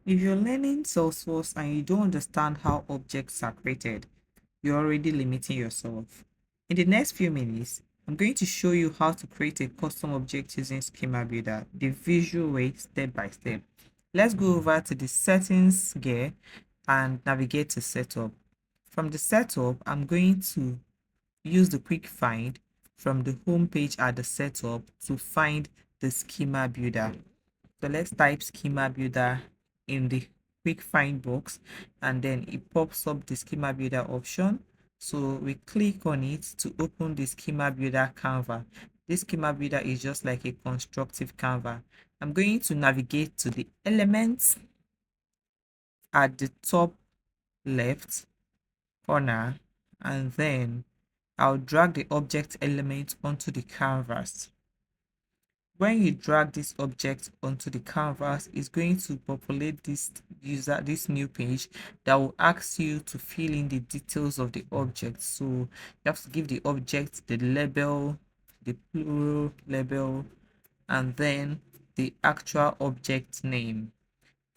If you're learning Salesforce and you don't understand how objects are created, you're already limiting yourself. In the next few minutes, I'm going to show you how to create a custom object using Schema Builder, the visual way, step by step. Let's go over to the settings gear and navigate to setup. From the setup, I'm going to use the quick find from the home page at the setup to find the Schema Builder. So let's type Schema Builder in the quick find box, and then it pops up the Schema Builder option. So we click on it to open the Schema Builder Canva. This Schema Builder is just like a constructive Canva. I'm going to navigate to the elements at the top left corner, and then I'll drag the object element onto the canvas. When you drag this object onto the canvas, it's going to populate this new page that will ask you to fill in the details of the object. So you have to give the object the label, the plural label, and then the actual object name.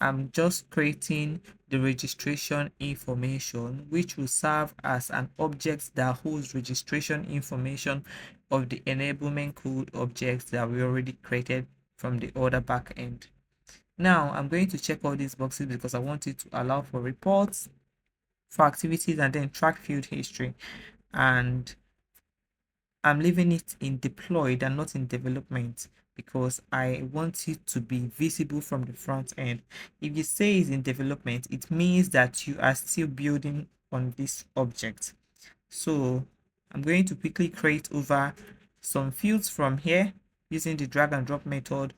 I'm just creating the registration information, which will serve as an object that holds registration information of the enablement code objects that we already created from the other backend. Now I'm going to check all these boxes because I want it to allow for reports, for activities, and then track field history. And I'm leaving it in deployed and not in development because I want it to be visible from the front end. If you say it's in development, it means that you are still building on this object. So I'm going to quickly create over some fields from here using the drag and drop method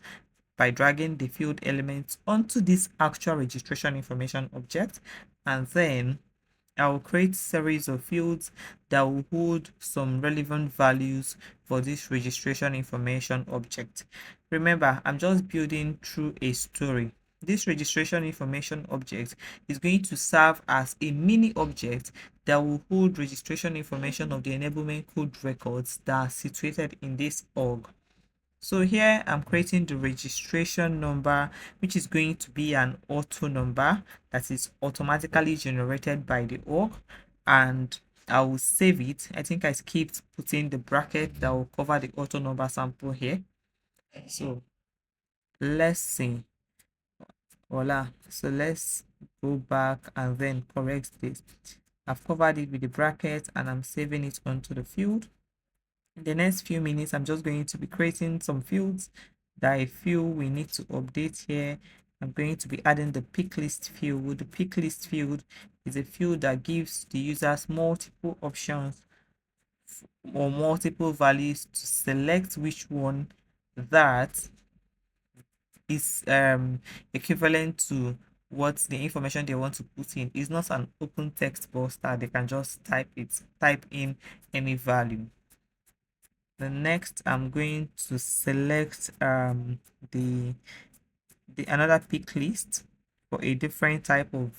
by dragging the field elements onto this actual registration information object, and then I will create series of fields that will hold some relevant values for this registration information object. Remember, I'm just building through a story. This registration information object is going to serve as a mini object that will hold registration information of the enablement code records that are situated in this org. So here I'm creating the registration number, which is going to be an auto number that is automatically generated by the org, and I will save it. I think I skipped putting the bracket that will cover the auto number sample here. So let's see. Voila. So let's go back and then correct this. I've covered it with the bracket and I'm saving it onto the field. In the next few minutes, I'm just going to be creating some fields that I feel we need to update here. I'm going to be adding the pick list field. The pick list field is a field that gives the users multiple options or multiple values to select which one that is equivalent to what the information they want to put in. Is not an open text box that they can just type in any value. The next I'm going to select the another pick list for a different type of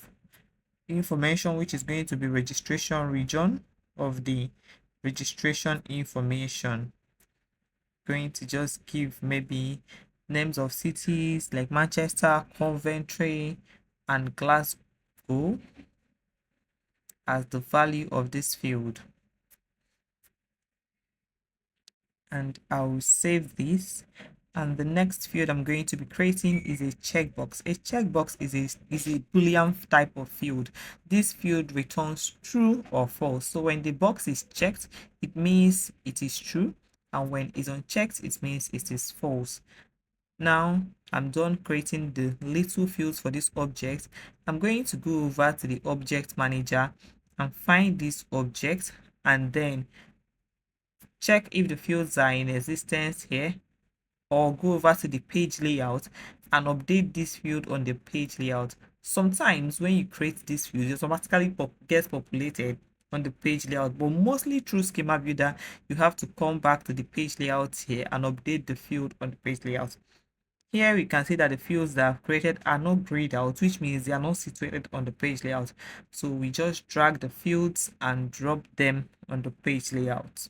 information, which is going to be registration region of the registration information. Going to just give maybe names of cities like Manchester, Coventry, and Glasgow as the value of this field. And I'll save this. And the next field I'm going to be creating is a checkbox. A checkbox is a Boolean type of field. This field returns true or false. So when the box is checked, it means it is true, and when it's unchecked, it means it is false. Now I'm done creating the little fields for this object. I'm going to go over to the object manager and find this object, and then check if the fields are in existence here, or go over to the page layout and update this field on the page layout. Sometimes when you create this field, it automatically gets populated on the page layout, but mostly through Schema Builder, you have to come back to the page layout here and update the field on the page layout. Here we can see that the fields that I've created are not grayed out, which means they are not situated on the page layout. So we just drag the fields and drop them on the page layout.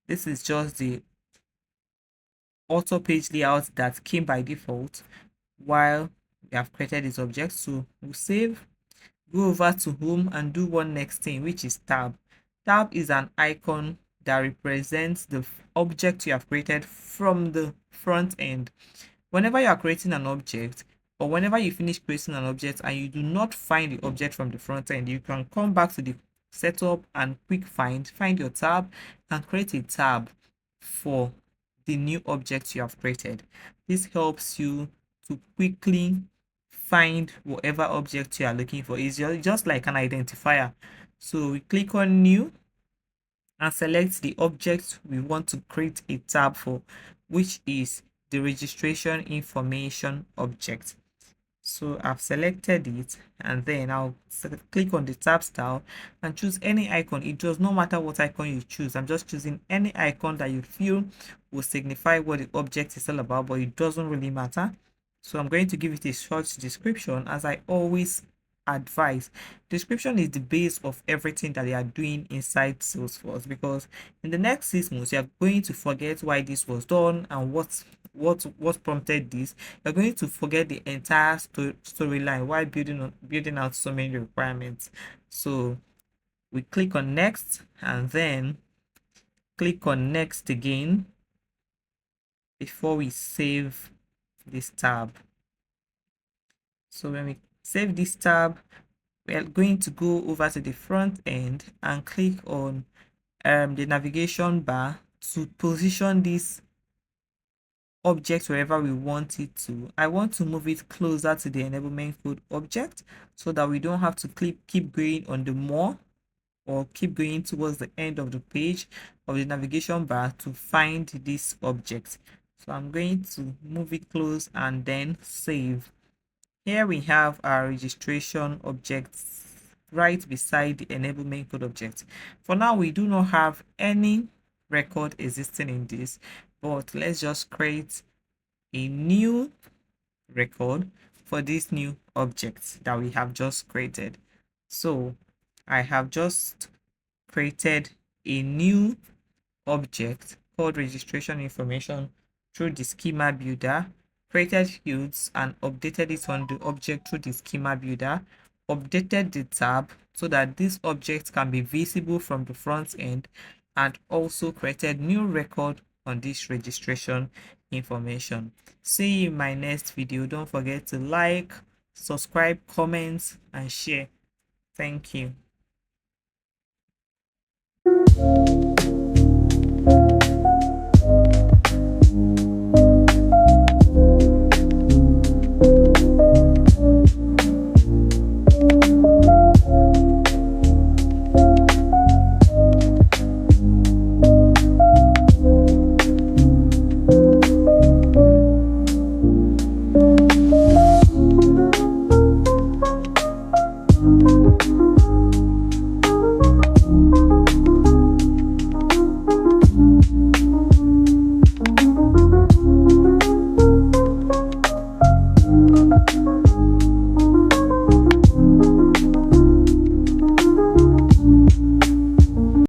This is just the auto page layout that came by default, while we have created this object. So we'll save, go over to home and do one next thing, which is tab. Tab is an icon that represents the object you have created from the front end. Whenever you are creating an object, or whenever you finish creating an object and you do not find the object from the front end, you can come back to the setup and quick find your tab and create a tab for the new object you have created. This helps you to quickly find whatever object you are looking for. It's just like an identifier. So we click on new and select the object we want to create a tab for, which is the registration information object. So I've selected it, and then I'll click on the tab style and choose any icon. It does not matter what icon you choose. I'm just choosing any icon that you feel will signify what the object is all about, but it doesn't really matter. So I'm going to give it a short description. As I always advise, description is the base of everything that they are doing inside Salesforce, because in the next 6 months you are going to forget why this was done and what prompted this. You're going to forget the entire storyline while building out so many requirements. So we click on next and then click on next again before we save this tab. So when we save this tab, we are going to go over to the front end and click on the navigation bar to position this object wherever we want it to. I want to move it closer to the enablement code object so that we don't have to keep going on the more, or keep going towards the end of the page of the navigation bar to find this object. So I'm going to move it close and then save. Here we have our registration objects right beside the enablement code object. For now, we do not have any record existing in this, but let's just create a new record for this new object that we have just created. So I have just created a new object called registration information through the schema builder, created fields and updated it on the object through the schema builder, updated the tab so that this object can be visible from the front end, and also created new record on this registration information. See you in my next video. Don't forget to like, subscribe, comment and share. Thank you.